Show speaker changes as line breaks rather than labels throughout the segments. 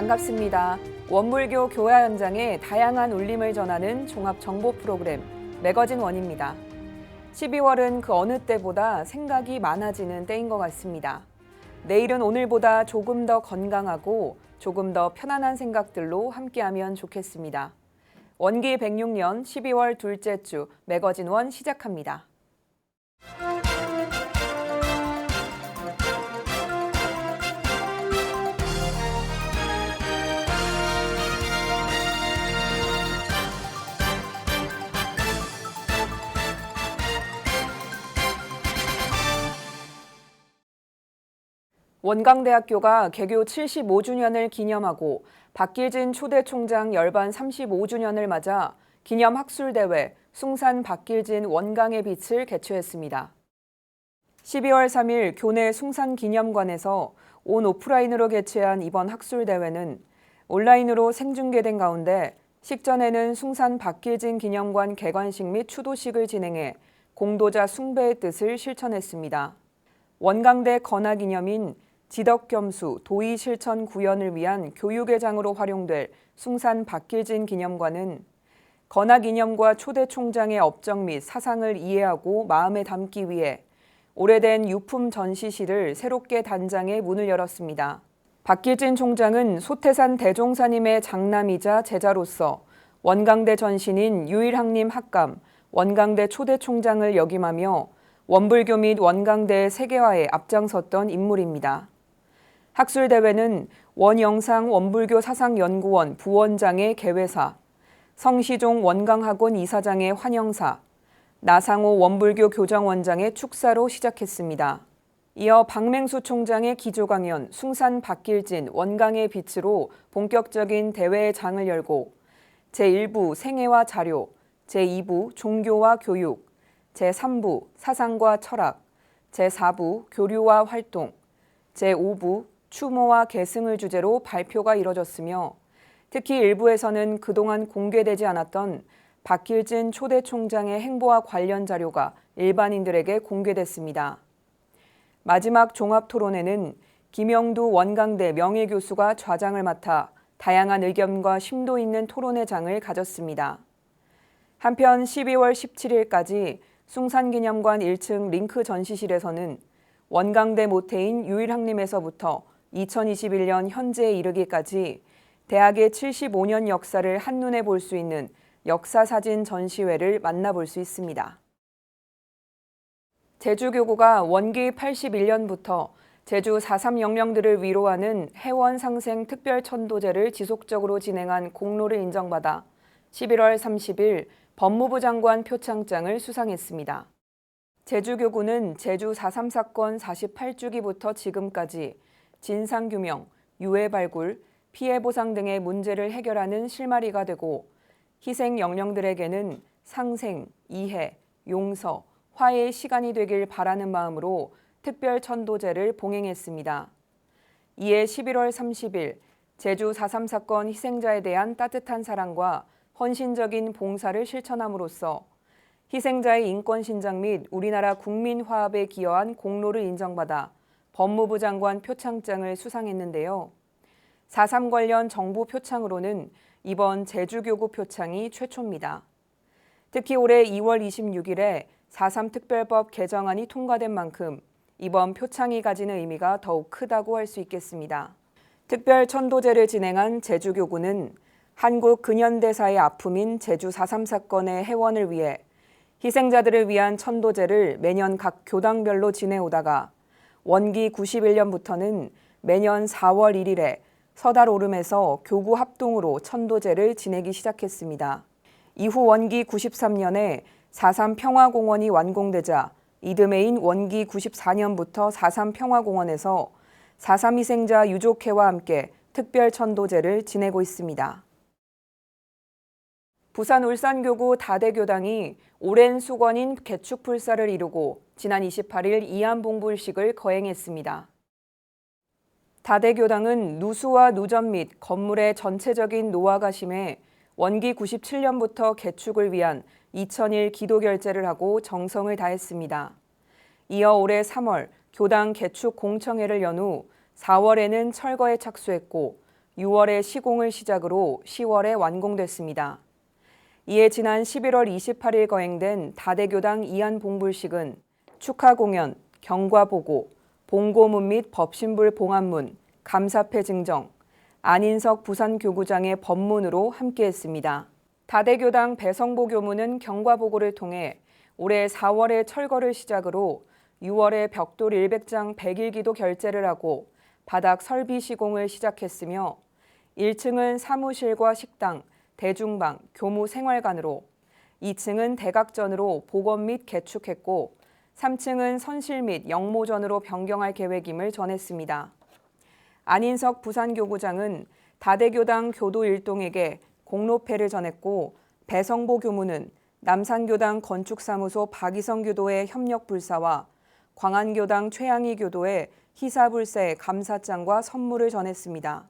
반갑습니다. 원불교 교화 현장의 다양한 울림을 전하는 종합 정보 프로그램 매거진 원입니다. 12월은 그 어느 때보다 생각이 많아지는 때인 것 같습니다. 내일은 오늘보다 조금 더 건강하고 조금 더 편안한 생각들로 함께하면 좋겠습니다. 원기 106년 12월 둘째 주 매거진 원 시작합니다. 원광대학교가 개교 75주년을 기념하고 박길진 초대 총장 열반 35주년을 맞아 기념 학술대회 숭산 박길진 원광의 빛을 개최했습니다. 12월 3일 교내 숭산기념관에서 온 오프라인으로 개최한 이번 학술대회는 온라인으로 생중계된 가운데 식전에는 숭산 박길진 기념관 개관식 및 추도식을 진행해 공도자 숭배의 뜻을 실천했습니다. 원광대 건화기념인 지덕겸수 도의실천 구현을 위한 교육의 장으로 활용될 숭산 박길진 기념관은 건화기념과 초대 총장의 업적 및 사상을 이해하고 마음에 담기 위해 오래된 유품 전시실을 새롭게 단장해 문을 열었습니다. 박길진 총장은 소태산 대종사님의 장남이자 제자로서 원광대 전신인 유일학님 학감, 원광대 초대 총장을 역임하며 원불교 및 원광대의 세계화에 앞장섰던 인물입니다. 학술대회는 원영상 원불교 사상연구원 부원장의 개회사, 성시종 원광학원 이사장의 환영사, 나상호 원불교 교정원장의 축사로 시작했습니다. 이어 박맹수 총장의 기조강연 숭산 박길진 원광의 빛으로 본격적인 대회의 장을 열고 제1부 생애와 자료, 제2부 종교와 교육, 제3부 사상과 철학, 제4부 교류와 활동, 제5부 추모와 계승을 주제로 발표가 이뤄졌으며 특히 일부에서는 그동안 공개되지 않았던 박길진 초대 총장의 행보와 관련 자료가 일반인들에게 공개됐습니다. 마지막 종합토론회는 김영두 원광대 명예교수가 좌장을 맡아 다양한 의견과 심도 있는 토론회 장을 가졌습니다. 한편 12월 17일까지 숭산기념관 1층 링크 전시실에서는 원광대 모태인 유일학님에서부터 2021년 현재에 이르기까지 대학의 75년 역사를 한눈에 볼 수 있는 역사사진 전시회를 만나볼 수 있습니다. 제주교구가 원기 81년부터 제주 4.3 영령들을 위로하는 해원상생 특별천도제를 지속적으로 진행한 공로를 인정받아 11월 30일 법무부 장관 표창장을 수상했습니다. 제주교구는 제주 4.3 사건 48주기부터 지금까지 진상규명, 유해 발굴, 피해 보상 등의 문제를 해결하는 실마리가 되고 희생 영령들에게는 상생, 이해, 용서, 화해의 시간이 되길 바라는 마음으로 특별천도제를 봉행했습니다. 이에 11월 30일 제주 4.3 사건 희생자에 대한 따뜻한 사랑과 헌신적인 봉사를 실천함으로써 희생자의 인권신장 및 우리나라 국민화합에 기여한 공로를 인정받아 법무부 장관 표창장을 수상했는데요. 4.3 관련 정부 표창으로는 이번 제주교구 표창이 최초입니다. 특히 올해 2월 26일에 4.3 특별법 개정안이 통과된 만큼 이번 표창이 가지는 의미가 더욱 크다고 할 수 있겠습니다. 특별천도제를 진행한 제주교구는 한국 근현대사의 아픔인 제주 4.3 사건의 해원을 위해 희생자들을 위한 천도제를 매년 각 교당별로 지내오다가 원기 91년부터는 매년 4월 1일에 서달 오름에서 교구 합동으로 천도제를 지내기 시작했습니다. 이후 원기 93년에 4.3 평화공원이 완공되자 이듬해인 원기 94년부터 4.3 평화공원에서 4.3 희생자 유족회와 함께 특별천도제를 지내고 있습니다. 부산 울산교구 다대교당이 오랜 수건인 개축불사를 이루고 지난 28일 이안봉불식을 거행했습니다. 다대교당은 누수와 누전 및 건물의 전체적인 노화가 심해 원기 97년부터 개축을 위한 2000일 기도결제를 하고 정성을 다했습니다. 이어 올해 3월 교당 개축 공청회를 연 후 4월에는 철거에 착수했고 6월에 시공을 시작으로 10월에 완공됐습니다. 이에 지난 11월 28일 거행된 다대교당 이안봉불식은 축하 공연, 경과보고, 봉고문 및 법신불 봉안문, 감사패 증정, 안인석 부산교구장의 법문으로 함께했습니다. 다대교당 배성보 교무는 경과보고를 통해 올해 4월에 철거를 시작으로 6월에 벽돌 100장 100일기도 결재를 하고 바닥 설비 시공을 시작했으며 1층은 사무실과 식당, 대중방, 교무 생활관으로 2층은 대각전으로 복원 및 개축했고 3층은 선실 및 영모전으로 변경할 계획임을 전했습니다. 안인석 부산교구장은 다대교당 교도 일동에게 공로패를 전했고 배성보 교무는 남산교당 건축사무소 박이성 교도의 협력불사와 광안교당 최양희 교도의 희사불사의 감사장과 선물을 전했습니다.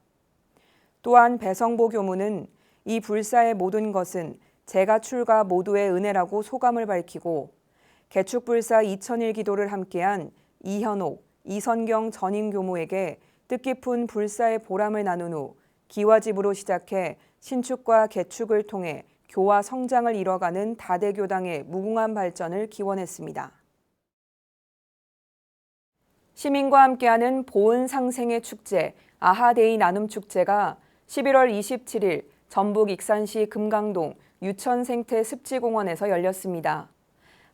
또한 배성보 교무는 이 불사의 모든 것은 제가 출가 모두의 은혜라고 소감을 밝히고 개축불사 2000일 기도를 함께한 이현옥, 이선경 전임 교무에게 뜻깊은 불사의 보람을 나눈 후 기와집으로 시작해 신축과 개축을 통해 교화 성장을 이뤄가는 다대교당의 무궁한 발전을 기원했습니다. 시민과 함께하는 보은 상생의 축제 아하데이 나눔축제가 11월 27일 전북 익산시 금강동 유천생태 습지공원에서 열렸습니다.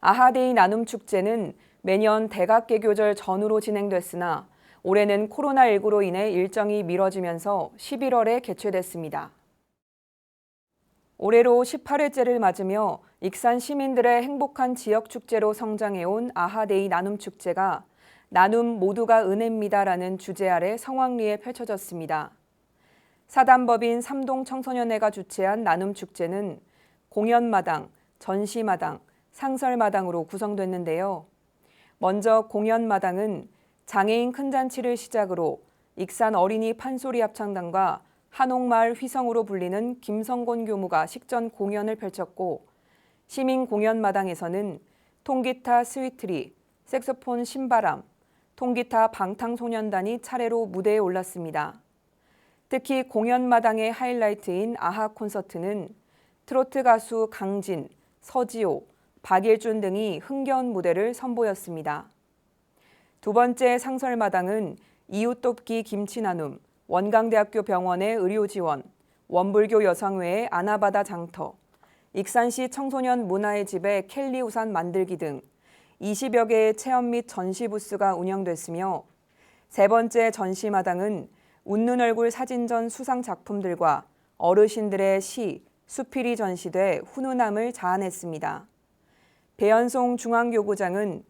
아하데이 나눔축제는 매년 대각개교절 전후로 진행됐으나 올해는 코로나19로 인해 일정이 미뤄지면서 11월에 개최됐습니다. 올해로 18회째를 맞으며 익산 시민들의 행복한 지역축제로 성장해온 아하데이 나눔축제가 나눔 모두가 은혜입니다라는 주제 아래 성황리에 펼쳐졌습니다. 사단법인 삼동청소년회가 주최한 나눔축제는 공연마당, 전시마당, 상설마당으로 구성됐는데요. 먼저 공연마당은 장애인 큰잔치를 시작으로 익산 어린이 판소리 합창단과 한옥마을 휘성으로 불리는 김성곤 교무가 식전 공연을 펼쳤고 시민 공연마당에서는 통기타 스위트리, 색소폰 신바람, 통기타 방탄소년단이 차례로 무대에 올랐습니다. 특히 공연마당의 하이라이트인 아하 콘서트는 트로트 가수 강진, 서지호, 박일준 등이 흥겨운 무대를 선보였습니다. 두 번째 상설마당은 이웃돕기 김치나눔, 원광대학교 병원의 의료지원, 원불교 여성회의 아나바다 장터, 익산시 청소년 문화의 집의 켈리 우산 만들기 등 20여 개의 체험 및 전시 부스가 운영됐으며 세 번째 전시마당은 웃는 얼굴 사진전 수상 작품들과 어르신들의 시, 수필이 전시돼 훈훈함을 자아냈습니다. 배연송 중앙교구장은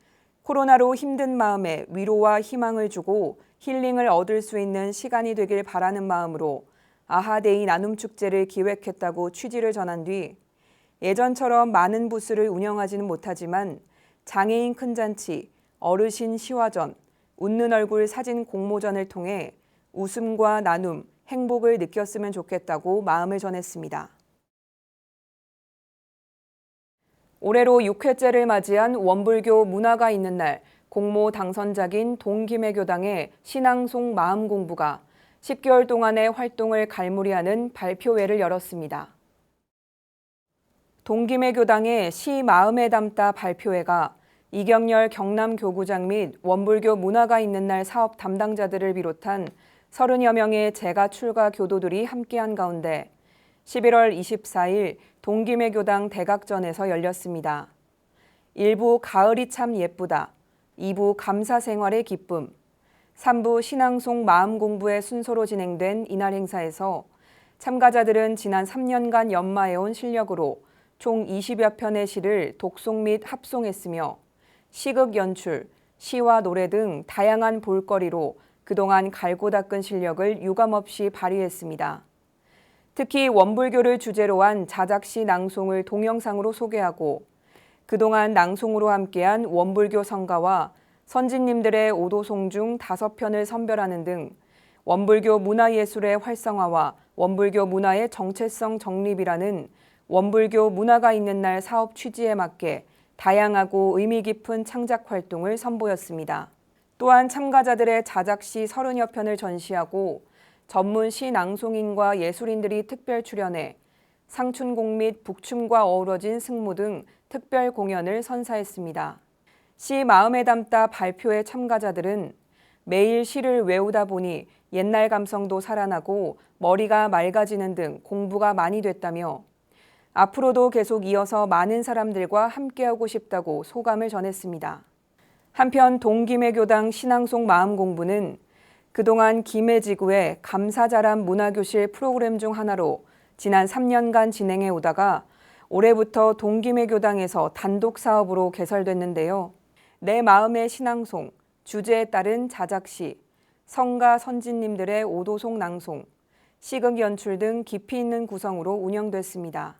코로나로 힘든 마음에 위로와 희망을 주고 힐링을 얻을 수 있는 시간이 되길 바라는 마음으로 아하데이 나눔축제를 기획했다고 취지를 전한 뒤 예전처럼 많은 부스를 운영하지는 못하지만 장애인 큰잔치, 어르신 시화전, 웃는 얼굴 사진 공모전을 통해 웃음과 나눔, 행복을 느꼈으면 좋겠다고 마음을 전했습니다. 올해로 6회째를 맞이한 원불교 문화가 있는 날, 공모 당선작인 동김해교당의 신앙송 마음공부가 10개월 동안의 활동을 갈무리하는 발표회를 열었습니다. 동김해교당의 시 마음에 담다 발표회가 이경열 경남교구장 및 원불교 문화가 있는 날 사업 담당자들을 비롯한 30여 명의 재가 출가 교도들이 함께한 가운데 11월 24일 동김해교당 대각전에서 열렸습니다. 1부 가을이 참 예쁘다, 2부 감사생활의 기쁨, 3부 신앙송 마음공부의 순서로 진행된 이날 행사에서 참가자들은 지난 3년간 연마해온 실력으로 총 20여 편의 시를 독송 및 합송했으며 시극 연출, 시와 노래 등 다양한 볼거리로 그동안 갈고 닦은 실력을 유감없이 발휘했습니다. 특히 원불교를 주제로 한 자작시 낭송을 동영상으로 소개하고 그동안 낭송으로 함께한 원불교 성가와 선진님들의 오도송 중 5편을 선별하는 등 원불교 문화예술의 활성화와 원불교 문화의 정체성 정립이라는 원불교 문화가 있는 날 사업 취지에 맞게 다양하고 의미 깊은 창작 활동을 선보였습니다. 또한 참가자들의 자작시 30여 편을 전시하고 전문 시낭송인과 예술인들이 특별 출연해 상춘곡 및 북춤과 어우러진 승무 등 특별 공연을 선사했습니다. 시 마음에 담다 발표회 참가자들은 매일 시를 외우다 보니 옛날 감성도 살아나고 머리가 맑아지는 등 공부가 많이 됐다며 앞으로도 계속 이어서 많은 사람들과 함께하고 싶다고 소감을 전했습니다. 한편 동김해교당 신앙송 마음공부는 그동안 김해지구의 감사자람 문화교실 프로그램 중 하나로 지난 3년간 진행해 오다가 올해부터 동김해교당에서 단독 사업으로 개설됐는데요. 내 마음의 신앙송, 주제에 따른 자작시, 성가 선진님들의 오도송 낭송, 시극 연출 등 깊이 있는 구성으로 운영됐습니다.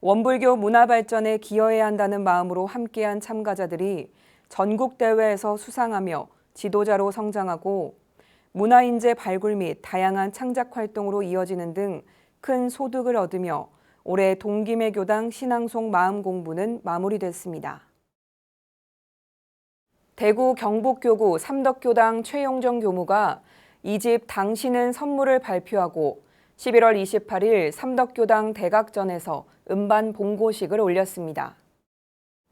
원불교 문화 발전에 기여해야 한다는 마음으로 함께한 참가자들이 전국대회에서 수상하며 지도자로 성장하고 문화인재 발굴 및 다양한 창작 활동으로 이어지는 등 큰 소득을 얻으며 올해 동김해교당 신앙송 마음공부는 마무리됐습니다. 대구 경북교구 삼덕교당 최용정 교무가 2집 당신은 선물을 발표하고 11월 28일 삼덕교당 대각전에서 음반 봉고식을 올렸습니다.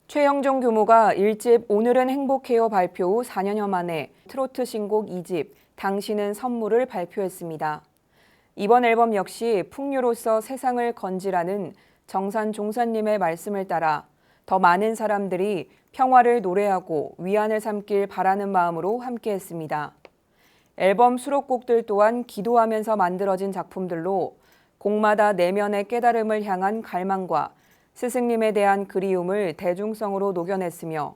최영종 교무가 1집 오늘은 행복해요 발표 후 4년여 만에 트로트 신곡 2집 당신은 선물을 발표했습니다. 이번 앨범 역시 풍류로서 세상을 건지라는 정산 종사님의 말씀을 따라 더 많은 사람들이 평화를 노래하고 위안을 삼길 바라는 마음으로 함께했습니다. 앨범 수록곡들 또한 기도하면서 만들어진 작품들로 곡마다 내면의 깨달음을 향한 갈망과 스승님에 대한 그리움을 대중성으로 녹여냈으며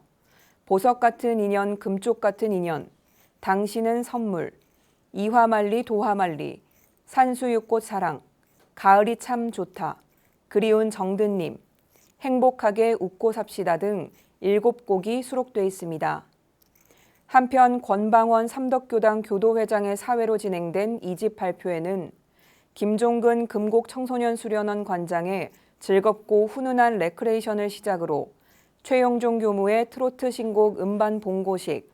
보석 같은 인연, 금쪽 같은 인연, 당신은 선물, 이화만리 도화만리, 산수유꽃 사랑, 가을이 참 좋다, 그리운 정든님, 행복하게 웃고 삽시다 등 7곡이 수록돼 있습니다. 한편 권방원 삼덕교당 교도회장의 사회로 진행된 2집 발표회는 김종근 금곡 청소년 수련원 관장의 즐겁고 훈훈한 레크레이션을 시작으로 최용종 교무의 트로트 신곡 음반 봉고식,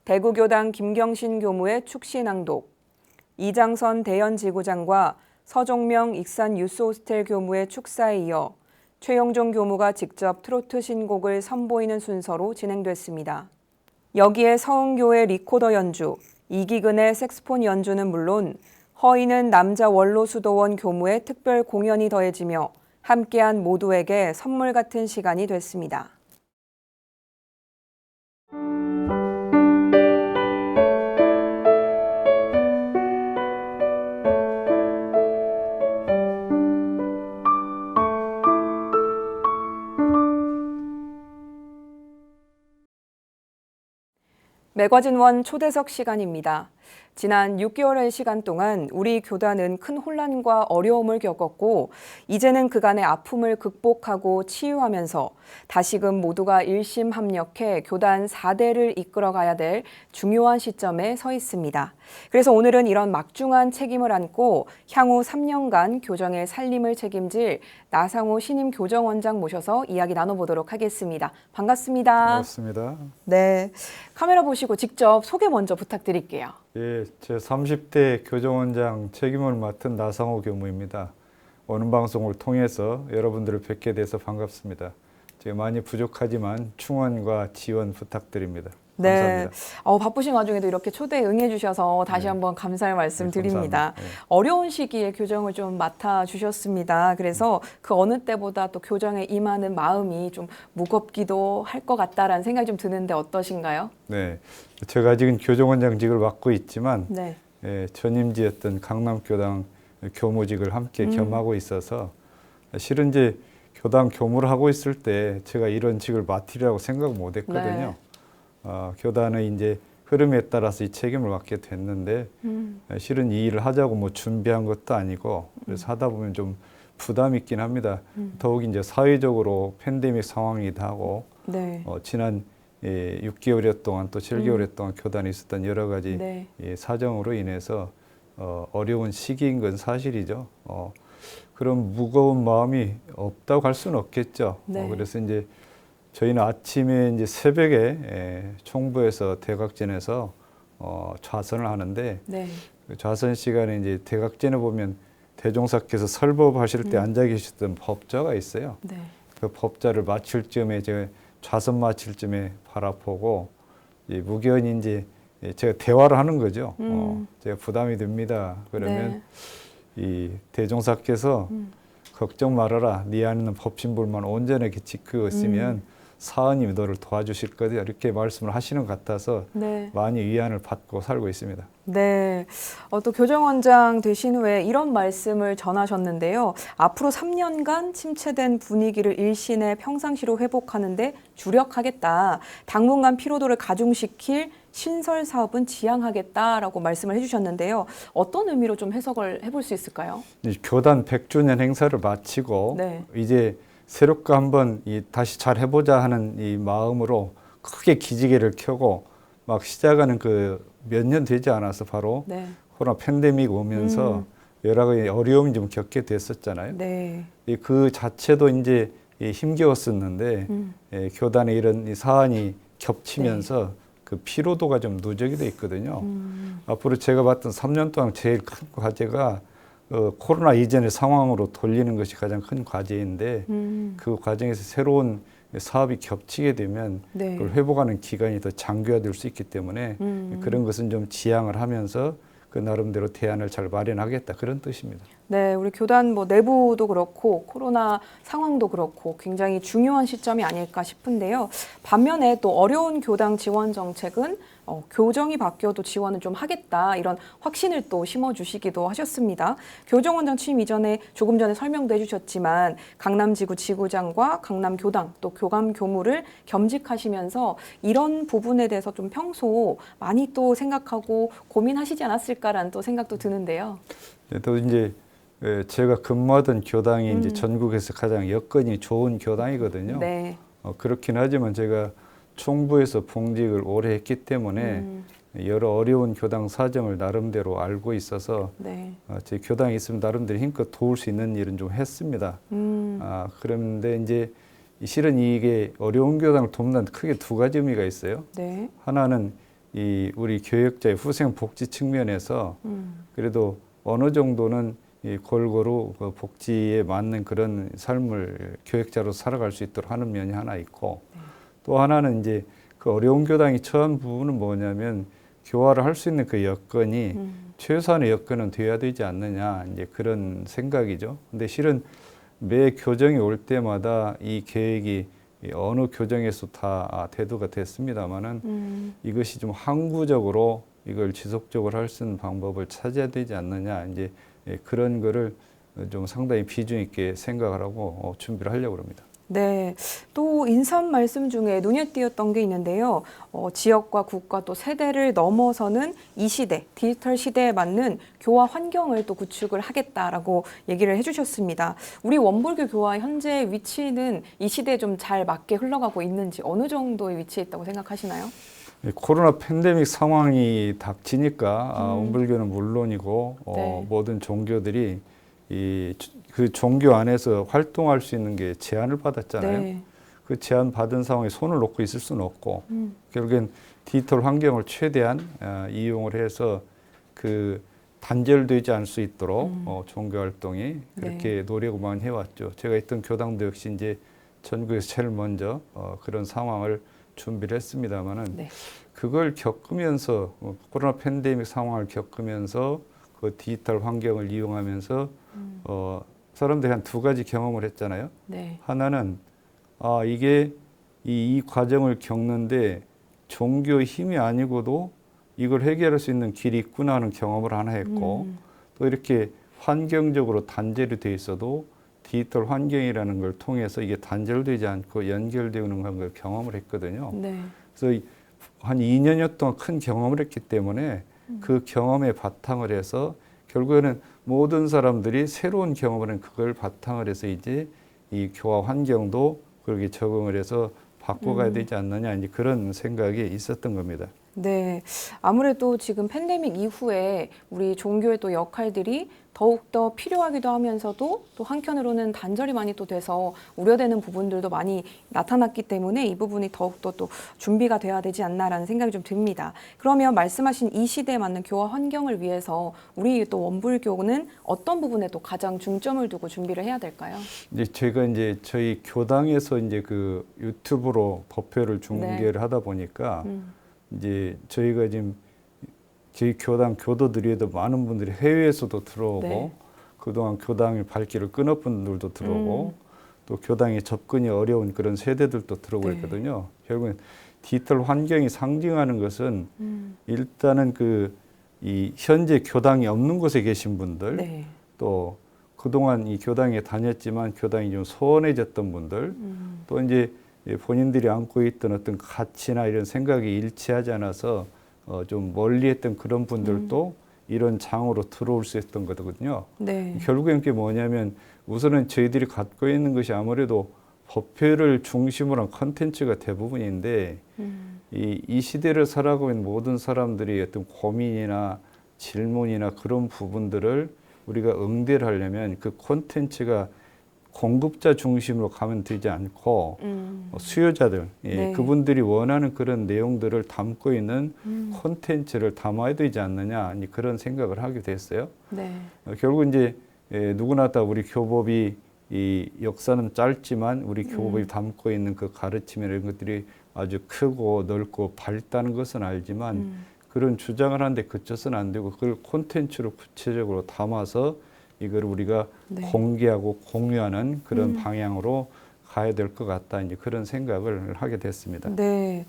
대구교당 김경신 교무의 축시낭독, 이장선 대연지구장과 서종명 익산 유스호스텔 교무의 축사에 이어 최용종 교무가 직접 트로트 신곡을 선보이는 순서로 진행됐습니다. 여기에 서은교의 리코더 연주, 이기근의 색스폰 연주는 물론 허인은 남자 원로수도원 교무의 특별 공연이 더해지며 함께한 모두에게 선물 같은 시간이 됐습니다. 매거진 원 초대석 시간입니다. 지난 6개월의 시간 동안 우리 교단은 큰 혼란과 어려움을 겪었고 이제는 그간의 아픔을 극복하고 치유하면서 다시금 모두가 일심합력해 교단 4대를 이끌어가야 될 중요한 시점에 서 있습니다. 그래서 오늘은 이런 막중한 책임을 안고 향후 3년간 교정의 살림을 책임질 나상호 신임 교정원장 모셔서 이야기 나눠보도록 하겠습니다. 반갑습니다.
반갑습니다.
네, 카메라 보시고 직접 소개 먼저 부탁드릴게요.
예, 제 30대 교정원장 책임을 맡은 나상호 교무입니다. 오는 방송을 통해서 여러분들을 뵙게 돼서 반갑습니다. 제가 많이 부족하지만 충원과 지원 부탁드립니다.
네,
감사합니다.
바쁘신 와중에도 이렇게 초대에 응해주셔서 다시 한번 감사의 말씀 드립니다.
네.
어려운 시기에 교정을 좀 맡아주셨습니다. 그래서 그 어느 때보다 또 교정에 임하는 마음이 좀 무겁기도 할 것 같다라는 생각이 좀 드는데 어떠신가요?
네, 제가 지금 교정원장직을 맡고 있지만
네.
전임지였던 강남교당 교무직을 함께 겸하고 있어서 실은 이제 교당 교무를 하고 있을 때 제가 이런 직을 맡으리라고 생각 못 했거든요. 교단의 이제 흐름에 따라서 이 책임을 맡게 됐는데 실은 이 일을 하자고 뭐 준비한 것도 아니고 그래서 하다 보면 좀 부담이 있긴 합니다. 더욱 이제 사회적으로 팬데믹 상황이기도 하고
네.
지난 6개월여 동안 또 7개월여 동안 교단에 있었던 여러 가지
네.
사정으로 인해서 어려운 시기인 건 사실이죠. 그런 무거운 마음이 없다고 할 수는 없겠죠.
네.
그래서 이제 저희는 아침에 이제 새벽에 총부에서 대각전에서 좌선을 하는데
네.
좌선 시간에 이제 대각전에 보면 대종사께서 설법하실 때 앉아 계셨던 법좌가 있어요.
네.
그 법좌를 마칠 쯤에 제가 좌선 마칠 쯤에 바라보고 무견히 이제 제가 대화를 하는 거죠. 제가 부담이 됩니다. 그러면 이 대종사께서 걱정 말아라. 네 안에는 법신불만 온전하게 지키고 있으면 사은님이 너를 도와주실 거다. 이렇게 말씀을 하시는 것 같아서
네.
많이 위안을 받고 살고 있습니다.
네. 또 교정원장 되신 후에 이런 말씀을 전하셨는데요. 앞으로 3년간 침체된 분위기를 일신의 평상시로 회복하는데 주력하겠다. 당분간 피로도를 가중시킬 신설 사업은 지향하겠다라고 말씀을 해주셨는데요. 어떤 의미로 좀 해석을 해볼 수 있을까요?
교단 100주년 행사를 마치고
네.
이제 새롭게 한번 다시 잘 해보자 하는 이 마음으로 크게 기지개를 켜고 막 시작하는 그 몇 년 되지 않아서 바로
네.
코로나 팬데믹 오면서 여러 가지 어려움이 좀 겪게 됐었잖아요.
네.
그 자체도 이제 힘겨웠었는데 교단의 이런 이 사안이 겹치면서 그 피로도가 좀 누적이 돼 있거든요. 앞으로 제가 봤던 3년 동안 제일 큰 과제가 코로나 이전의 상황으로 돌리는 것이 가장 큰 과제인데 그 과정에서 새로운 사업이 겹치게 되면
네.
그걸 회복하는 기간이 더 장기화될 수 있기 때문에 그런 것은 좀 지양을 하면서 그 나름대로 대안을 잘 마련하겠다 그런 뜻입니다.
네, 우리 교단 내부도 그렇고 코로나 상황도 그렇고 굉장히 중요한 시점이 아닐까 싶은데요. 반면에 또 어려운 교당 지원 정책은 교정이 바뀌어도 지원은 좀 하겠다 이런 확신을 또 심어주시기도 하셨습니다. 교정원장 취임 이전에 조금 전에 설명도 해주셨지만 강남지구 지구장과 강남교당 또 교감교무를 겸직하시면서 이런 부분에 대해서 좀 평소 많이 또 생각하고 고민하시지 않았을까라는 또 생각도 드는데요.
또 이제 제가 근무하던 교당이 이제 전국에서 가장 여건이 좋은 교당이거든요.
네.
그렇긴 하지만 제가 총부에서 봉직을 오래 했기 때문에 여러 어려운 교당 사정을 나름대로 알고 있어서
네.
제 교당이 있으면 나름대로 힘껏 도울 수 있는 일은 좀 했습니다. 그런데 이제 실은 이게 어려운 교당을 돕는 크게 두 가지 의미가 있어요.
네.
하나는 이 우리 교역자의 후생 복지 측면에서 그래도 어느 정도는 이 골고루 그 복지에 맞는 그런 삶을 교역자로 살아갈 수 있도록 하는 면이 하나 있고 또 하나는 이제 그 어려운 교당이 처한 부분은 뭐냐면 교화를 할 수 있는 그 여건이 최소한의 여건은 돼야 되지 않느냐 이제 그런 생각이죠. 근데 실은 매 교정이 올 때마다 이 계획이 어느 교정에서 다 대두가 됐습니다만은 이것이 좀 항구적으로 이걸 지속적으로 할 수 있는 방법을 찾아야 되지 않느냐 이제 그런 거를 좀 상당히 비중 있게 생각을 하고 준비를 하려고 합니다.
네, 또 인사한 말씀 중에 눈에 띄었던 게 있는데요. 지역과 국가 또 세대를 넘어서는 이 시대, 디지털 시대에 맞는 교화 환경을 또 구축을 하겠다라고 얘기를 해주셨습니다. 우리 원불교 교화 현재 위치는 이 시대에 좀 잘 맞게 흘러가고 있는지 어느 정도의 위치에 있다고 생각하시나요?
코로나 팬데믹 상황이 닥치니까 원불교는 물론이고
네.
모든 종교들이 그 종교 안에서 활동할 수 있는 게 제한을 받았잖아요.
네.
그 제한 받은 상황에 손을 놓고 있을 수는 없고 결국엔 디지털 환경을 최대한 이용을 해서 그 단절되지 않을 수 있도록 종교 활동이 그렇게 노력을 많이 해왔죠. 제가 있던 교당도 역시 이제 전국에서 제일 먼저 그런 상황을 준비를 했습니다만은
네.
그걸 겪으면서 코로나 팬데믹 상황을 겪으면서 그 디지털 환경을 이용하면서 사람들이 한 두 가지 경험을 했잖아요.
네.
하나는 이게 이 과정을 겪는데 종교의 힘이 아니고도 이걸 해결할 수 있는 길이 있구나 하는 경험을 하나 했고 또 이렇게 환경적으로 단절이 돼 있어도 디지털 환경이라는 걸 통해서 이게 단절되지 않고 연결되는 걸 경험을 했거든요.
네.
그래서 한 2년여 동안 큰 경험을 했기 때문에 그 경험에 바탕을 해서 결국에는 모든 사람들이 새로운 경험을 한 그걸 바탕을 해서 이제 이 교화 환경도 그렇게 적응을 해서 바꿔가야 되지 않느냐 이제 그런 생각이 있었던 겁니다.
네, 아무래도 지금 팬데믹 이후에 우리 종교의 또 역할들이 더욱더 필요하기도 하면서도 또 한편으로는 단절이 많이 또 돼서 우려되는 부분들도 많이 나타났기 때문에 이 부분이 더욱더 또 준비가 돼야 되지 않나라는 생각이 좀 듭니다. 그러면 말씀하신 이 시대에 맞는 교화 환경을 위해서 우리 또 원불교는 어떤 부분에 또 가장 중점을 두고 준비를 해야 될까요?
이제 제가 이제 저희 교당에서 이제 그 유튜브로 법회를 중계를 하다 보니까 이제 저희가 지금 저희 교당 교도들에도 많은 분들이 해외에서도 들어오고
네.
그동안 교당의 발길을 끊은 분들도 들어오고 또 교당에 접근이 어려운 그런 세대들도 들어오고
네.
있거든요. 결국엔 디지털 환경이 상징하는 것은 일단은 이 현재 교당이 없는 곳에 계신 분들
네.
또 그동안 이 교당에 다녔지만 교당이 좀 소원해졌던 분들 또 이제 본인들이 안고 있던 어떤 가치나 이런 생각이 일치하지 않아서 좀 멀리했던 그런 분들도 이런 장으로 들어올 수 있었던 거거든요.
네.
결국엔 그게 뭐냐면 우선은 저희들이 갖고 있는 것이 아무래도 법회를 중심으로 한 컨텐츠가 대부분인데 이 시대를 살아가고 있는 모든 사람들이 어떤 고민이나 질문이나 그런 부분들을 우리가 응대를 하려면 그 콘텐츠가 공급자 중심으로 가면 되지 않고 수요자들,
네.
그분들이 원하는 그런 내용들을 담고 있는 콘텐츠를 담아야 되지 않느냐 이제 그런 생각을 하게 됐어요.
네.
결국 이제 누구나 다 우리 교법이 이 역사는 짧지만 우리 교법이 담고 있는 그 가르침이나 이런 것들이 아주 크고 넓고 밝다는 것은 알지만 그런 주장을 하는데 그쳐서는 안 되고 그걸 콘텐츠로 구체적으로 담아서 이걸 우리가
네.
공개하고 공유하는 그런 방향으로 가야 될 것 같다. 이제 그런 생각을 하게 됐습니다.
네.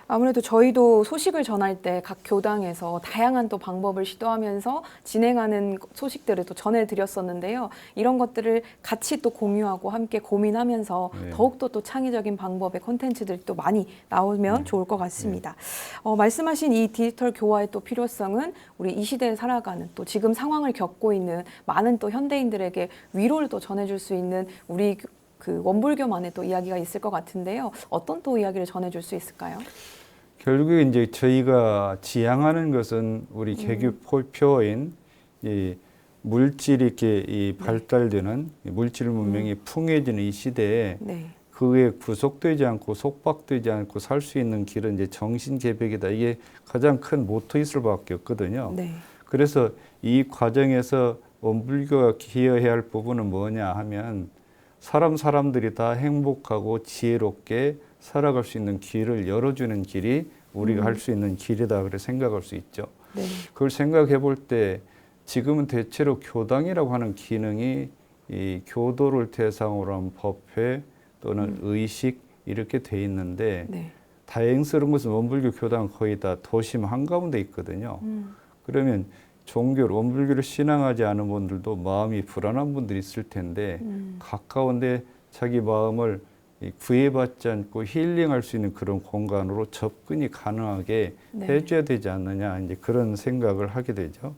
아무래도 저희도 소식을 전할 때 각 교당에서 다양한 또 방법을 시도하면서 진행하는 소식들을 또 전해드렸었는데요. 이런 것들을 같이 또 공유하고 함께 고민하면서
네.
더욱더 또 창의적인 방법의 콘텐츠들이 또 많이 나오면 좋을 것 같습니다. 말씀하신 이 디지털 교화의 또 필요성은 우리 이 시대에 살아가는 또 지금 상황을 겪고 있는 많은 또 현대인들에게 위로를 또 전해줄 수 있는 우리 그 원불교만의 또 이야기가 있을 것 같은데요. 어떤 또 이야기를 전해줄 수 있을까요?
결국에 이제 저희가 지향하는 것은 우리 개교표인 이 물질이 이렇게 이 발달되는 물질 문명이 풍해지는 이 시대에
네.
그에 구속되지 않고 속박되지 않고 살 수 있는 길은 이제 정신 개벽이다. 이게 가장 큰 모토일 수밖에 없거든요.
네.
그래서 이 과정에서 원불교가 기여해야 할 부분은 뭐냐 하면 사람들이 다 행복하고 지혜롭게 살아갈 수 있는 길을 열어주는 길이 우리가 할 수 있는 길이다 그래 생각할 수 있죠.
네.
그걸 생각해 볼 때 지금은 대체로 교당이라고 하는 기능이 이 교도를 대상으로 한 법회 또는 의식 이렇게 돼 있는데
네.
다행스러운 것은 원불교 교당은 거의 다 도심 한가운데 있거든요. 그러면 종교를 원불교를 신앙하지 않은 분들도 마음이 불안한 분들이 있을 텐데 가까운데 자기 마음을 구애받지 않고 힐링할 수 있는 그런 공간으로 접근이 가능하게
네.
해줘야 되지 않느냐 이제 그런 생각을 하게 되죠.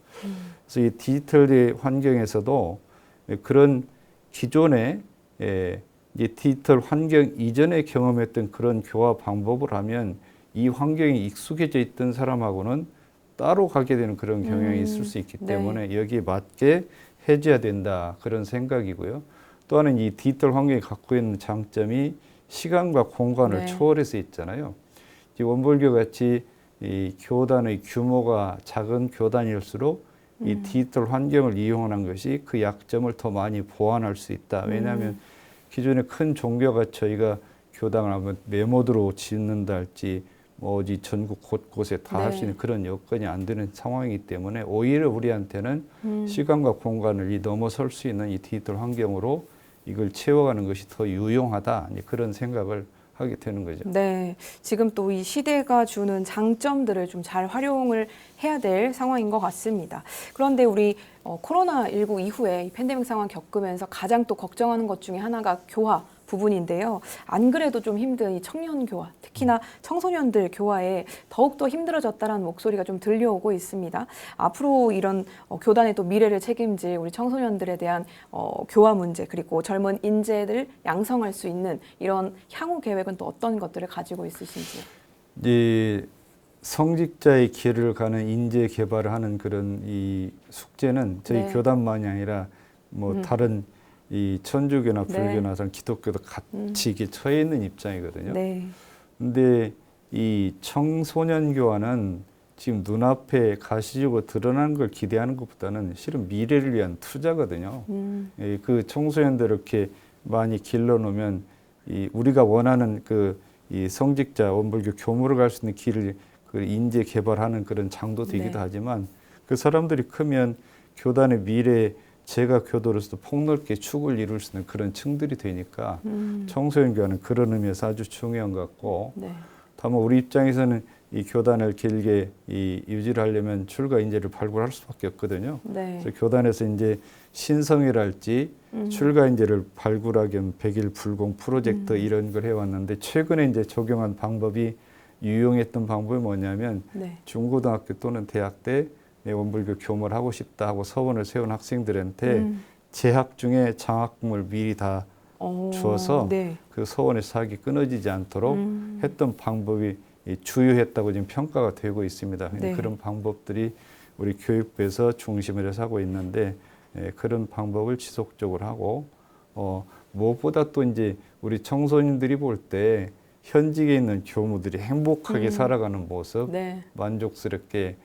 그래서 이 디지털 환경에서도 그런 기존의 이제 디지털 환경 이전에 경험했던 그런 교화 방법을 하면 이 환경이 익숙해져 있던 사람하고는 따로 가게 되는 그런 경향이 있을 수 있기 때문에 여기에 맞게 해줘야 된다 그런 생각이고요. 또 하나는 이 디지털 환경이 갖고 있는 장점이 시간과 공간을 초월해서 있잖아요. 원불교 같이 이 교단의 규모가 작은 교단일수록 이 디지털 환경을 이용하는 것이 그 약점을 더 많이 보완할 수 있다. 왜냐하면 기존의 큰 종교가 저희가 교당을 한번 메모드로 짓는다 할지 어디 전국 곳곳에 다 할 수 있는 그런 여건이 안 되는 상황이기 때문에 오히려 우리한테는 시간과 공간을 넘어설 수 있는 이 디지털 환경으로 이걸 채워가는 것이 더 유용하다 그런 생각을 하게 되는 거죠.
네, 지금 또 이 시대가 주는 장점들을 좀 잘 활용을 해야 될 상황인 것 같습니다. 그런데 우리 코로나19 이후에 이 팬데믹 상황 겪으면서 가장 또 걱정하는 것 중에 하나가 교화 부분인데요. 안 그래도 좀 힘든 이 청년 교화, 특히나 청소년들 교화에 더욱더 힘들어졌다라는 목소리가 좀 들려오고 있습니다. 앞으로 이런 교단의 또 미래를 책임질 우리 청소년들에 대한 교화 문제 그리고 젊은 인재들 양성할 수 있는 이런 향후 계획은 또 어떤 것들을 가지고 있으신지요?
이 성직자의 길을 가는 인재 개발을 하는 그런 이 숙제는 저희
네.
교단만이 아니라 뭐 다른 이 천주교나
네.
불교나 기독교도 같이 이게 처해 있는 입장이거든요.
네.
근데 이 청소년 교화는 지금 눈앞에 가시적으로 드러나는 걸 기대하는 것보다는 실은 미래를 위한 투자거든요. 그 청소년들 이렇게 많이 길러놓으면 이 우리가 원하는 그 이 성직자 원불교 교무를 갈 수 있는 길을 그 인재 개발하는 그런 장도 되기도 하지만 그 사람들이 크면 교단의 미래 제가 교도로서도 폭넓게 축을 이룰 수 있는 그런 층들이 되니까 청소년 교화는 그런 의미에서 아주 중요한 것 같고
네.
다만 우리 입장에서는 이 교단을 길게 이 유지를 하려면 출가 인재를 발굴할 수밖에 없거든요.
네.
그래서 교단에서 이제 신성이랄지 출가 인재를 발굴하기 위한 100일 불공 프로젝트 이런 걸 해왔는데 최근에 이제 적용한 방법이 유용했던 방법이 뭐냐면
네.
중고등학교 또는 대학 때 원불교 교무를 하고 싶다 하고 서원을 세운 학생들한테 재학 중에 장학금을 미리 다 주어서
네.
그 서원의 사학이 끊어지지 않도록 했던 방법이 주요했다고 지금 평가가 되고 있습니다.
네.
그런 방법들이 우리 교육부에서 중심을 해서 하고 있는데 그런 방법을 지속적으로 하고 무엇보다 또 이제 우리 청소년들이 볼 때 현직에 있는 교무들이 행복하게 살아가는 모습,
네.
만족스럽게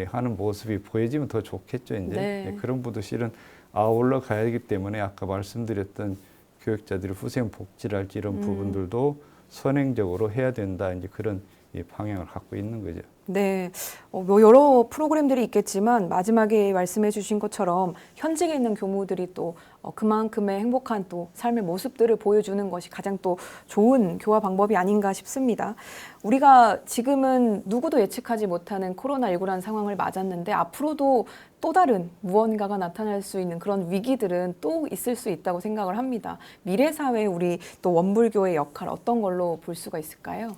하는 모습이 보여지면 더 좋겠죠. 이제
네.
그런 부도 실은 아울러 가야 하기 때문에 아까 말씀드렸던 교육자들이 후생 복지랄지 이런 부분들도 선행적으로 해야 된다. 이제 그런 이 방향을 갖고 있는 거죠.
네, 뭐 여러 프로그램들이 있겠지만 마지막에 말씀해 주신 것처럼 현직에 있는 교무들이 또 그만큼의 행복한 또 삶의 모습들을 보여주는 것이 가장 또 좋은 교화 방법이 아닌가 싶습니다. 우리가 지금은 누구도 예측하지 못하는 코로나19라는 상황을 맞았는데 앞으로도 또 다른 무언가가 나타날 수 있는 그런 위기들은 또 있을 수 있다고 생각을 합니다. 미래 사회에 우리 또 원불교의 역할 어떤 걸로 볼 수가 있을까요?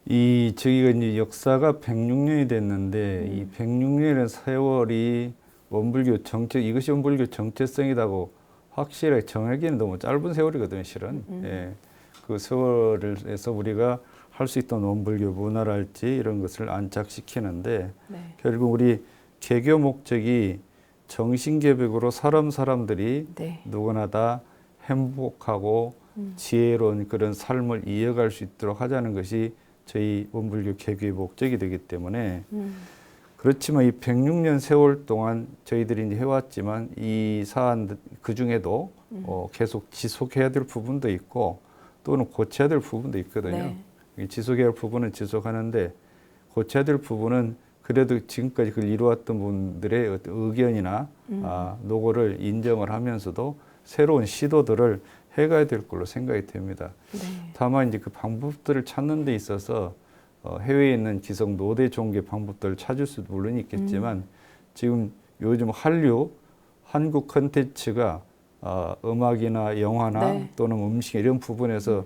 저희가 이제 역사가 106년이 됐는데 이 106년의 세월이 원불교 정체 이것이 원불교 정체성이라고 확실하게 정하기는 너무 짧은 세월이거든요, 실은. 그 세월에서 우리가 할 수 있던 원불교 문화랄지 이런 것을 안착시키는데 결국 우리 개교 목적이 정신개벽으로 사람들이 누구나 다 행복하고 지혜로운 그런 삶을 이어갈 수 있도록 하자는 것이 저희 원불교 개교의 목적이 되기 때문에 그렇지만 이 106년 세월 동안 저희들이 이제 해왔지만 이 사안 그 중에도 계속 지속해야 될 부분도 있고 또는 고쳐야 될 부분도 있거든요. 지속해야 할 부분은 지속하는데 고쳐야 될 부분은 그래도 지금까지 그걸 이루었던 분들의 어떤 의견이나 노고를 인정을 하면서도 새로운 시도들을 해가야 될 걸로 생각이 됩니다. 다만 이제 그 방법들을 찾는 데 있어서 해외에 있는 기성 노대 종교 방법들을 찾을 수도 물론 있겠지만 지금 요즘 한국 콘텐츠가 음악이나 영화나 또는 음식 이런 부분에서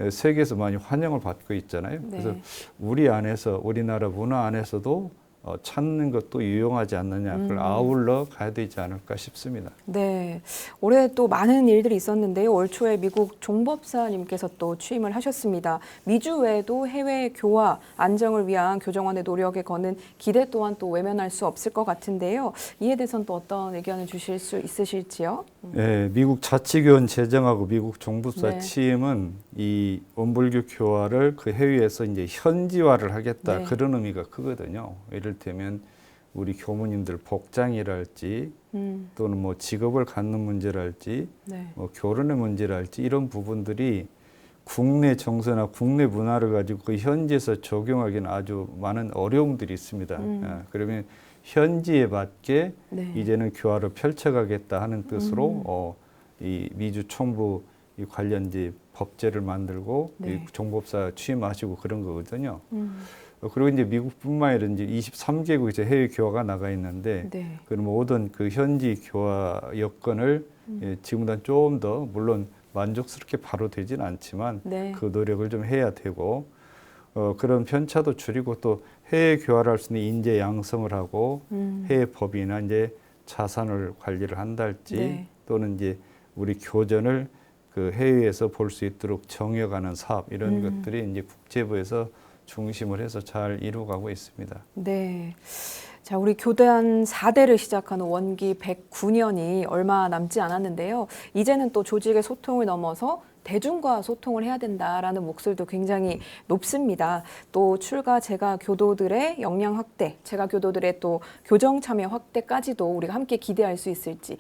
세계에서 많이 환영을 받고 있잖아요. 그래서 우리 안에서 우리나라 문화 안에서도 찾는 것도 유용하지 않느냐. 그걸 아울러 가야 되지 않을까 싶습니다.
네, 올해 또 많은 일들이 있었는데요. 올 초에 미국 종법사님께서 또 취임을 하셨습니다. 미주 외에도 해외 교화, 안정을 위한 교정원의 노력에 거는 기대 또한 또 외면할 수 없을 것 같은데요. 이에 대해서는 또 어떤 의견을 주실 수 있으실지요?
네, 미국 자치교원 제정하고 미국 종법사 취임은 이 원불교 교화를 그 해외에서 이제 현지화를 하겠다 그런 의미가 크거든요. 이를테면 우리 교무님들 복장이랄지 또는 뭐 직업을 갖는 문제랄지 뭐 결혼의 문제랄지 이런 부분들이 국내 정서나 국내 문화를 가지고 그 현지에서 적용하기는 아주 많은 어려움들이 있습니다. 그러면 현지에 맞게 이제는 교화를 펼쳐가겠다 하는 뜻으로 이 미주 총부 이 관련 이제 법제를 만들고 이 종법사 취임하시고 그런 거거든요. 그리고 이제 미국뿐만 아니라 이제 23개국에서 해외 교화가 나가 있는데 그 모든 그 현지 교화 여건을 지금보다 좀 더 물론 만족스럽게 바로 되지는 않지만 그 노력을 좀 해야 되고 그런 편차도 줄이고 또 해외 교화를 할 수 있는 인재 양성을 하고 해외 법이나 이제 자산을 관리를 한달지 또는 이제 우리 교전을 그 해외에서 볼 수 있도록 정해가는 사업 이런 것들이 이제 국제부에서 중심을 해서 잘 이루어가고 있습니다.
네. 자, 우리 교단 4대를 시작하는 원기 109년이 얼마 남지 않았는데요. 이제는 또 조직의 소통을 넘어서 대중과 소통을 해야 된다라는 목소리도 굉장히 높습니다. 또 출가 재가 교도들의 역량 확대, 재가 교도들의 또 교정 참여 확대까지도 우리가 함께 기대할 수 있을지,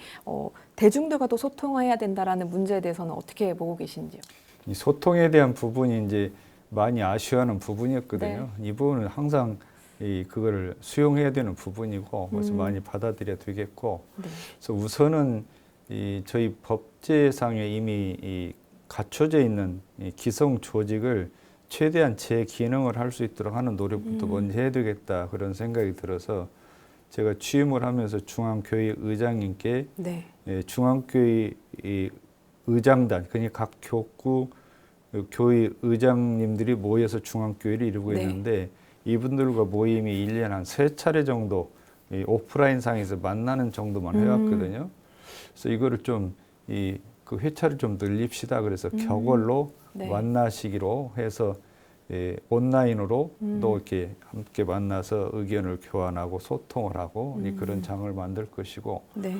대중들과 또 소통해야 된다라는 문제에 대해서는 어떻게 보고 계신지요?
이 소통에 대한 부분이 이제 많이 아쉬워하는 부분이었거든요. 이 부분은 항상 그거를 수용해야 되는 부분이고 그래서 많이 받아들여야 되겠고,
네.
그래서 우선은 저희 법제상에 이미 갖춰져 있는 기성 조직을 최대한 제 기능을 할 수 있도록 하는 노력부터 먼저 해야 되겠다, 그런 생각이 들어서 제가 취임을 하면서 중앙교회 의장님께
네.
중앙교회 의장단, 그러니까 각 교구 교회 의장님들이 모여서 중앙교회를 이루고
네.
있는데, 이분들과 모임이 1년에 한 3차례 정도 오프라인 상에서 만나는 정도만 해왔거든요. 그래서 이거를 좀 그 회차를 좀 늘립시다. 그래서 격월로
네.
만나시기로 해서 온라인으로 또 이렇게 함께 만나서 의견을 교환하고 소통을 하고 그런 장을 만들 것이고,
네.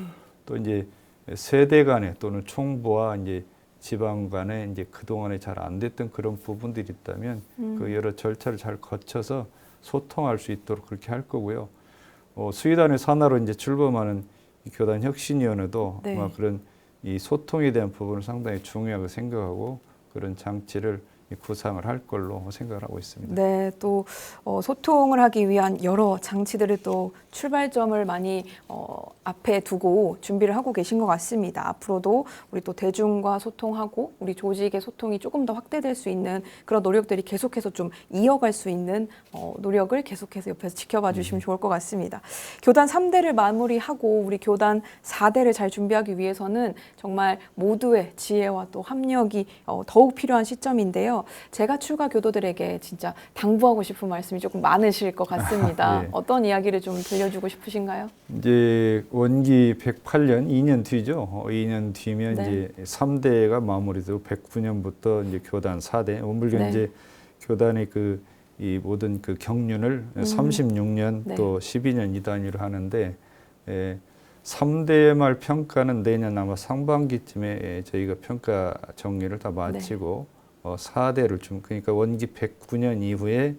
또 이제 세대 간에 또는 총부와 이제 지방 간에 이제 그동안에 잘 안 됐던 그런 부분들이 있다면 그 여러 절차를 잘 거쳐서 소통할 수 있도록 그렇게 할 거고요. 수의단의 산하로 이제 출범하는 이 교단 혁신위원회도
네.
아마 그런 이 소통에 대한 부분을 상당히 중요하게 생각하고 그런 장치를 구상을 할 걸로 생각을 하고 있습니다.
네, 또 소통을 하기 위한 여러 장치들을 또 출발점을 많이 앞에 두고 준비를 하고 계신 것 같습니다. 앞으로도 우리 또 대중과 소통하고 우리 조직의 소통이 조금 더 확대될 수 있는 그런 노력들이 계속해서 좀 이어갈 수 있는 노력을 계속해서 옆에서 지켜봐 주시면 좋을 것 같습니다. 교단 3대를 마무리하고 우리 교단 4대를 잘 준비하기 위해서는 정말 모두의 지혜와 또 협력이 더욱 필요한 시점인데요. 제가 출가 교도들에게 진짜 당부하고 싶은 말씀이 조금 많으실 것 같습니다.
네.
어떤 이야기를 좀 들려주고 싶으신가요?
이제 원기 108년, 2년 뒤죠. 2년 뒤면
네.
이제 3대가 마무리되고 109년부터 이제 교단 4대, 원불교
네.
이제 교단의 이 모든 그 경륜을 36년
네.
또 12년 이 단위로 하는데, 3대 말 평가는 내년 아마 상반기쯤에 저희가 평가 정리를 다 마치고 4대를 그러니까 원기 109년 이후에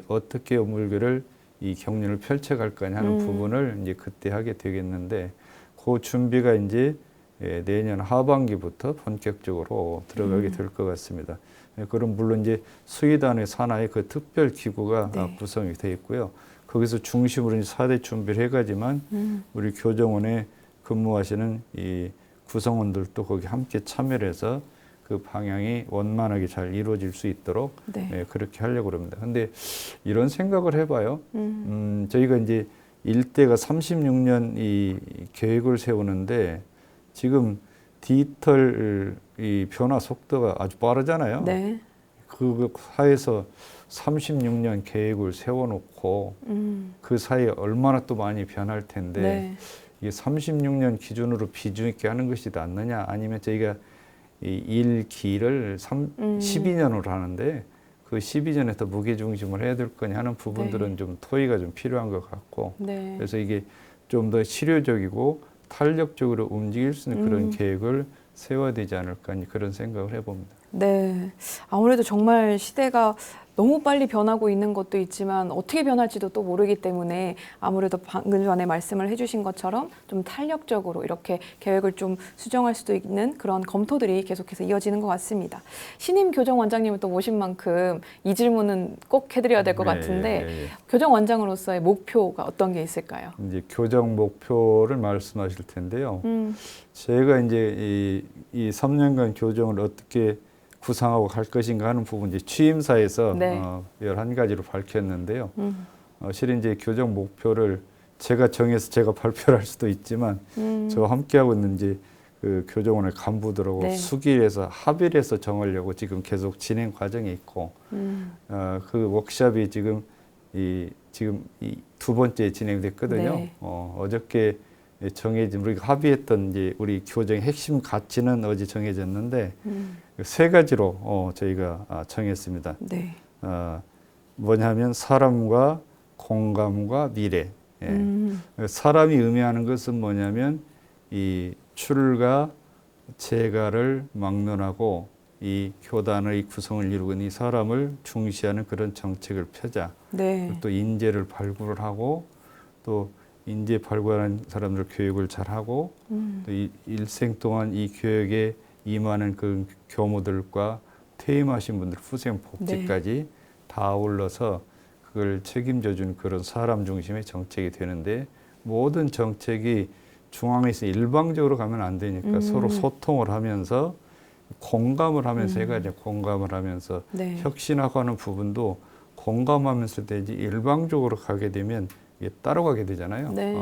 어떻게 원불교를 이 경륜을 펼쳐갈 거냐 하는 부분을 이제 그때 하게 되겠는데, 그 준비가 이제 내년 하반기부터 본격적으로 들어가게 될 것 같습니다. 그럼 물론 이제 수의단의 산하의 그 특별 기구가
네.
구성이 되어 있고요. 거기서 중심으로 이제 4대 준비를 해가지만 우리 교정원에 근무하시는 이 구성원들도 거기 함께 참여를 해서 그 방향이 원만하게 잘 이루어질 수 있도록
네.
그렇게 하려고 합니다. 근데 이런 생각을 해봐요. 저희가 이제 일대가 36년 이 계획을 세우는데 지금 디지털 이 변화 속도가 아주 빠르잖아요.
네.
그 사이에서 36년 계획을 세워놓고 그 사이에 얼마나 또 많이 변할 텐데
네.
이게 36년 기준으로 비중 있게 하는 것이 낫느냐, 아니면 저희가 이 1기를 12년으로 하는데 그 12년에 더 무게중심을 해야 될 거냐 하는 부분들은
네.
좀 토의가 좀 필요한 것 같고,
네.
그래서 이게 좀 더 실효적이고 탄력적으로 움직일 수 있는 그런 계획을 세워야 되지 않을까, 그런 생각을 해봅니다.
네. 아무래도 정말 시대가 너무 빨리 변하고 있는 것도 있지만 어떻게 변할지도 또 모르기 때문에 아무래도 방금 전에 말씀을 해주신 것처럼 좀 탄력적으로 이렇게 계획을 좀 수정할 수도 있는 그런 검토들이 계속해서 이어지는 것 같습니다. 신임 교정원장님을 또 모신 만큼 이 질문은 꼭 해드려야 될 것 같은데 교정원장으로서의 목표가 어떤 게 있을까요?
이제 교정 목표를 말씀하실 텐데요. 제가 이제 이 3년간 교정을 어떻게 구상하고 갈 것인가 하는 부분 이제 취임사에서
네.
11가지로 밝혔는데요. 실은 이제 교정 목표를 제가 정해서 제가 발표를 할 수도 있지만 저와 함께하고 있는 이제 그 교정원의 간부들하고
네.
수기해서 합의를 해서 정하려고 지금 계속 진행 과정에 있고, 그 워크숍이 지금 이 두 번째 진행됐거든요.
네.
어저께 정해진 우리가 합의했던 이제 우리 교정의 핵심 가치는 어제 정해졌는데 3가지로 저희가 정했습니다.
네.
뭐냐면 사람과 공감과 미래. 사람이 의미하는 것은 뭐냐면 이 출가 재가를 막론하고 이 교단의 구성을 이루는 이 사람을 중시하는 그런 정책을 펴자.
네.
또 인재를 발굴을 하고 또 인재 발굴하는 사람들 교육을 잘하고 또 일생 동안 이 교육에 임하는 그 교무들과 퇴임하신 분들 후생 복지까지 다 아울러서 그걸 책임져 주는 그런 사람 중심의 정책이 되는데 모든 정책이 중앙에서 일방적으로 가면 안 되니까 서로 소통을 하면서 공감을 하면서 해가지고 공감을 하면서
네.
혁신하고 하는 부분도 공감하면서 되지 일방적으로 가게 되면 이게 따라가게 되잖아요.
네.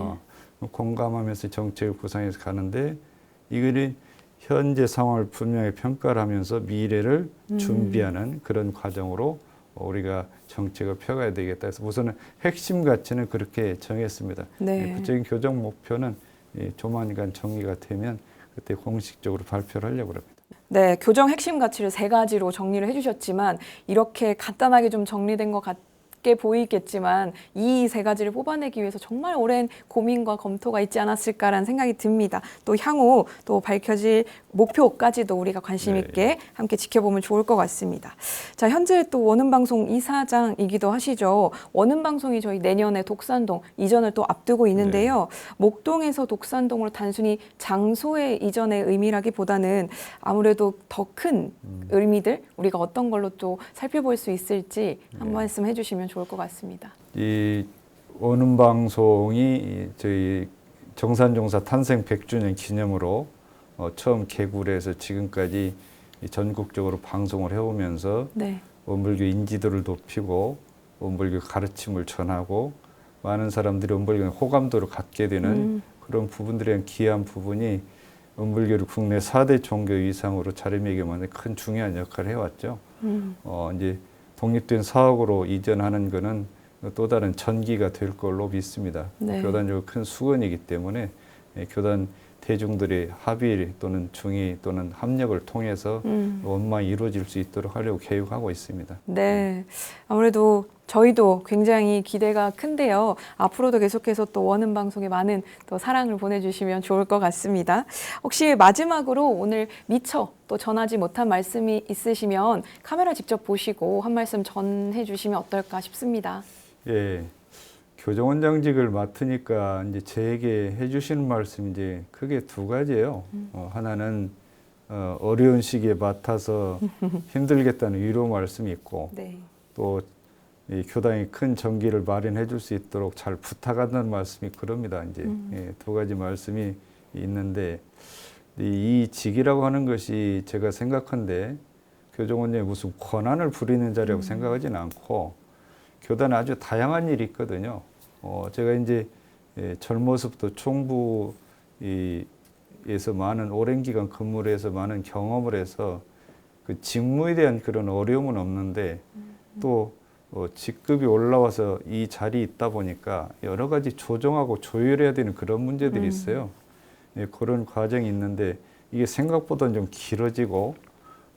공감하면서 정책을 구상해서 가는데 이거는 현재 상황을 분명히 평가를 하면서 미래를 준비하는 그런 과정으로 우리가 정책을 펴가야 되겠다. 그래서 우선은 핵심 가치는 그렇게 정했습니다.
네.
구체적인 교정 목표는 조만간 정리가 되면 그때 공식적으로 발표를 하려고 합니다.
네, 교정 핵심 가치를 3가지로 정리를 해주셨지만 이렇게 간단하게 좀 정리된 것 같게 보이겠지만 이 3가지를 뽑아내기 위해서 정말 오랜 고민과 검토가 있지 않았을까라는 생각이 듭니다. 또 향후 또 밝혀질 목표까지도 우리가 관심 있게 함께 지켜보면 좋을 것 같습니다. 자, 현재 또 원음방송 이사장이기도 하시죠. 원음방송이 저희 내년에 독산동 이전을 또 앞두고 있는데요. 목동에서 독산동으로 단순히 장소의 이전의 의미라기보다는 아무래도 더 큰 의미들 우리가 어떤 걸로 또 살펴볼 수 있을지 한 말씀 해주시면 좋을 것 같습니다.
이 원음방송이 저희 정산종사 탄생 100주년 기념으로 처음 개구를 해서 지금까지 전국적으로 방송을 해오면서 원불교 인지도를 높이고 원불교 가르침을 전하고 많은 사람들이 원불교에 호감도를 갖게 되는 그런 부분들에 기여한 부분이 원불교를 국내 4대 종교 이상으로 자리매김하는 큰 중요한 역할을 해왔죠. 이제 독립된 사학으로 이전하는 것은 또 다른 전기가 될 걸로 믿습니다. 교단적으로 큰 수건이기 때문에 교단 대중들의 합의 또는 중의 또는 합력을 통해서 원만히 이루어질 수 있도록 하려고 계획하고 있습니다.
네, 아무래도 저희도 굉장히 기대가 큰데요. 앞으로도 계속해서 또 원음방송에 많은 또 사랑을 보내주시면 좋을 것 같습니다. 혹시 마지막으로 오늘 미처 또 전하지 못한 말씀이 있으시면 카메라 직접 보시고 한 말씀 전해주시면 어떨까 싶습니다.
예, 교정원장직을 맡으니까 이제 저에게 해주시는 말씀이 이제 크게 2가지예요. 하나는 어려운 시기에 맡아서 힘들겠다는 위로 말씀이 있고 또 이 교당이 큰 정기를 마련해 줄 수 있도록 잘 부탁한다는 말씀이 그럽니다. 이제 2가지 말씀이 있는데 이 직이라고 하는 것이 제가 생각한데 교정원장이 무슨 권한을 부리는 자리라고 생각하지는 않고 교단에 아주 다양한 일이 있거든요. 제가 이제 젊어서부터 총부에서 많은 오랜 기간 근무를 해서 많은 경험을 해서 그 직무에 대한 그런 어려움은 없는데 또 직급이 올라와서 이 자리에 있다 보니까 여러 가지 조정하고 조율해야 되는 그런 문제들이 있어요. 그런 과정이 있는데 이게 생각보다는 좀 길어지고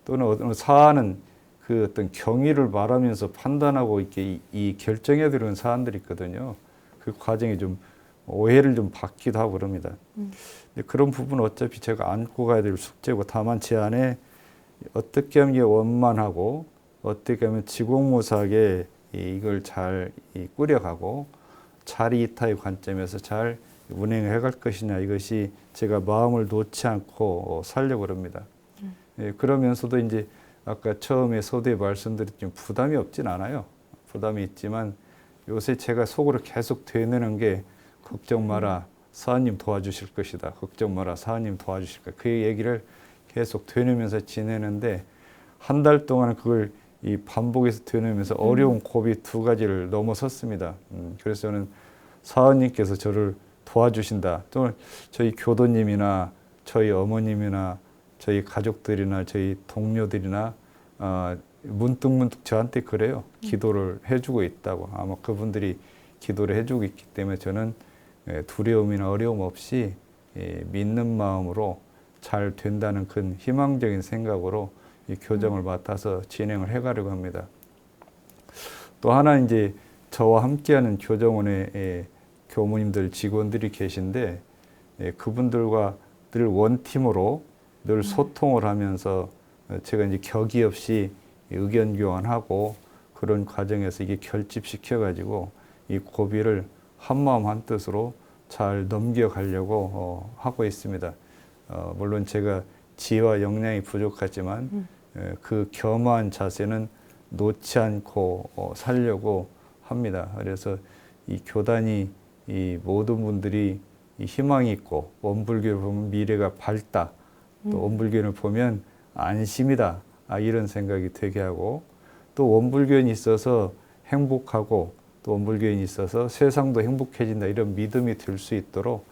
또는 어떤 사안은 그 어떤 경위를 말하면서 판단하고 이렇게 이 결정해야 되는 사안들이 있거든요. 그 과정이 좀 오해를 좀 받기도 하고 그럽니다. 근데 그런 부분은 어차피 제가 안고 가야 될 숙제고 다만 제 안에 어떻게 하면 이게 원만하고 어떻게 하면 지공무사하게 이걸 잘 꾸려가고 자리이타의 관점에서 잘 운행을 해갈 것이냐 이것이 제가 마음을 놓지 않고 살려고 합니다. 그러면서도 이제 아까 처음에 서두에 말씀드렸지만 부담이 없진 않아요. 부담이 있지만 요새 제가 속으로 계속 되뇌는 게 걱정 마라 사님 도와주실 것이다. 걱정 마라 사님 도와주실 것이다. 그 얘기를 계속 되뇌면서 지내는데 한 달 동안 그걸 이 반복해서 되뇌면서 어려운 고비 2가지를 넘어섰습니다. 그래서 저는 사원님께서 저를 도와주신다. 또 저희 교도님이나 저희 어머님이나 저희 가족들이나 저희 동료들이나 문득문득 저한테 그래요. 기도를 해주고 있다고. 아마 그분들이 기도를 해주고 있기 때문에 저는 두려움이나 어려움 없이 믿는 마음으로 잘 된다는 큰 희망적인 생각으로 이 교정을 맡아서 진행을 해가려고 합니다. 또 하나 이제 저와 함께하는 교정원의 교무님들 직원들이 계신데 그분들과 늘 원팀으로 늘 소통을 하면서 제가 이제 격의 없이 의견 교환하고 그런 과정에서 이게 결집시켜 가지고 이 고비를 한마음 한뜻으로 잘 넘겨가려고 하고 있습니다. 물론 제가 지혜와 역량이 부족하지만 그 겸허한 자세는 놓지 않고 살려고 합니다. 그래서 이 교단이 이 모든 분들이 이 희망이 있고 원불교를 보면 미래가 밝다. 또 원불교를 보면 안심이다. 이런 생각이 되게 하고 또 원불교인이 있어서 행복하고 또 원불교인이 있어서 세상도 행복해진다. 이런 믿음이 들 수 있도록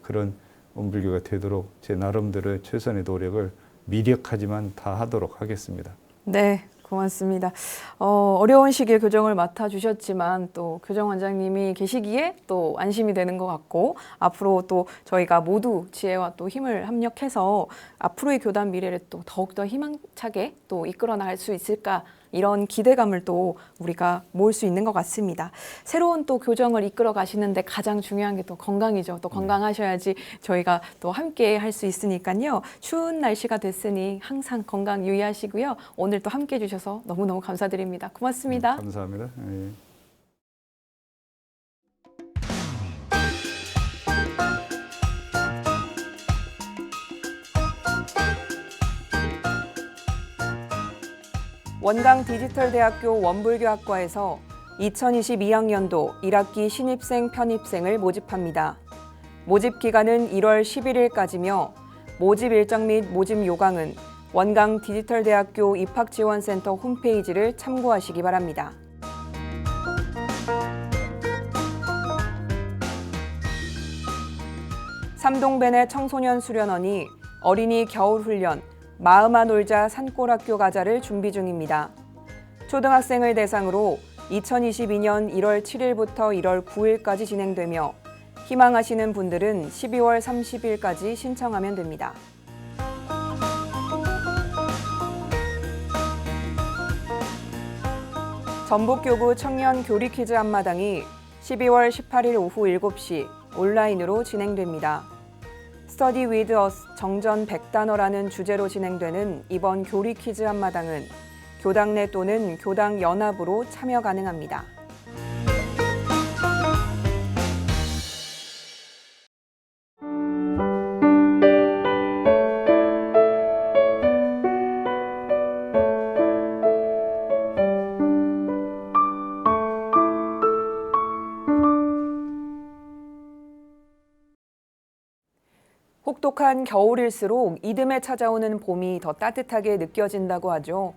그런 원불교가 되도록 제 나름대로의 최선의 노력을 미력하지만 다 하도록 하겠습니다.
네, 고맙습니다. 어려운 시기에 교정을 맡아주셨지만 또 교정원장님이 계시기에 또 안심이 되는 것 같고 앞으로 또 저희가 모두 지혜와 또 힘을 합력해서 앞으로의 교단 미래를 또 더욱더 희망차게 또 이끌어 나갈 수 있을까 이런 기대감을 또 우리가 모을 수 있는 것 같습니다. 새로운 또 교정을 이끌어 가시는데 가장 중요한 게 또 건강이죠. 또 건강하셔야지 저희가 또 함께 할 수 있으니까요. 추운 날씨가 됐으니 항상 건강 유의하시고요. 오늘 또 함께 해주셔서 너무너무 감사드립니다. 고맙습니다.
감사합니다. 예.
원광 디지털대학교 원불교학과에서 2022학년도 1학기 신입생 편입생을 모집합니다. 모집 기간은 1월 11일까지며 모집 일정 및 모집 요강은 원광 디지털대학교 입학지원센터 홈페이지를 참고하시기 바랍니다. 삼동벤의 청소년 수련원이 어린이 겨울훈련 마음아 놀자 산골학교 가자를 준비 중입니다. 초등학생을 대상으로 2022년 1월 7일부터 1월 9일까지 진행되며 희망하시는 분들은 12월 30일까지 신청하면 됩니다. 전북교구 청년 교리 퀴즈 한마당이 12월 18일 오후 7시 온라인으로 진행됩니다. 스터디 위드 어스 정전 100단어라는 주제로 진행되는 이번 교리 퀴즈 한마당은 교당 내 또는 교당 연합으로 참여 가능합니다. 혹독한 겨울일수록 이듬해 찾아오는 봄이 더 따뜻하게 느껴진다고 하죠.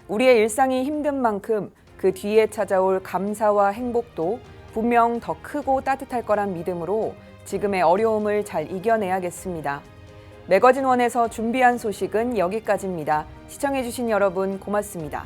우리의 일상이 힘든 만큼 그 뒤에 찾아올 감사와 행복도 분명 더 크고 따뜻할 거란 믿음으로 지금의 어려움을 잘 이겨내야겠습니다. 매거진 원에서 준비한 소식은 여기까지입니다. 시청해주신 여러분 고맙습니다.